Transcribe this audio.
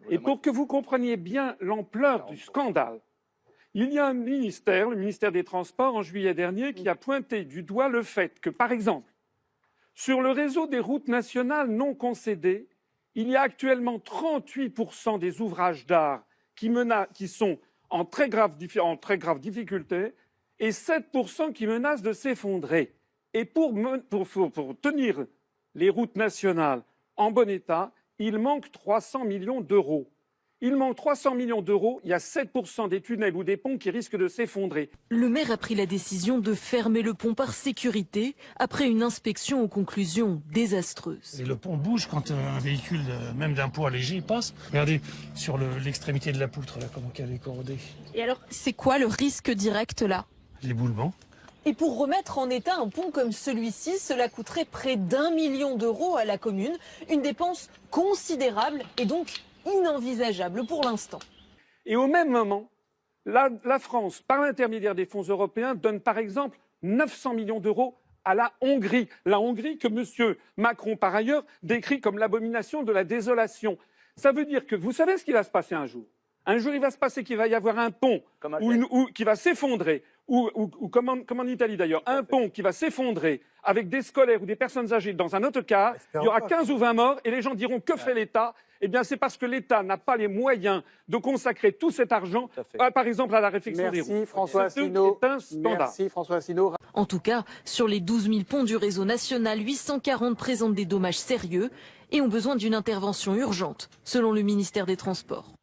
Et pour que vous compreniez bien l'ampleur du scandale, il y a un ministère, le ministère des Transports, en juillet dernier, qui a pointé du doigt le fait que, par exemple, sur le réseau des routes nationales non concédées, il y a actuellement 38% des ouvrages d'art qui sont en très grave difficulté et 7% qui menacent de s'effondrer. Et pour tenir les routes nationales en bon état, il manque 300 millions d'euros. Il manque 300 millions d'euros, il y a 7% des tunnels ou des ponts qui risquent de s'effondrer. Le maire a pris la décision de fermer le pont par sécurité après une inspection aux conclusions désastreuses. Et le pont bouge quand un véhicule, même d'un poids léger, passe. Regardez, sur l'extrémité de la poutre, là, comment elle est corrodée. Et alors, c'est quoi le risque direct là? L'éboulement. Et pour remettre en état un pont comme celui-ci, cela coûterait près d'1 million d'euros à la commune. Une dépense considérable et donc inenvisageable pour l'instant. Et au même moment, la France, par l'intermédiaire des fonds européens, donne par exemple 900 millions d'euros à la Hongrie. La Hongrie que M. Macron, par ailleurs, décrit comme l'abomination de la désolation. Ça veut dire que vous savez ce qui va se passer un jour. Un jour, il va se passer qu'il va y avoir un pont qui va s'effondrer, ou comme en Italie d'ailleurs, un pont qui va s'effondrer avec des scolaires ou des personnes âgées dans un autocar. Il y aura 15 ou 20 morts et les gens diront que fait l'État? Eh bien, c'est parce que l'État n'a pas les moyens de consacrer tout cet argent, par exemple, à la réfection des routes. Merci François Asselineau. Merci François Asselineau. En tout cas, sur les 12 000 ponts du réseau national, 840 présentent des dommages sérieux et ont besoin d'une intervention urgente, selon le ministère des Transports.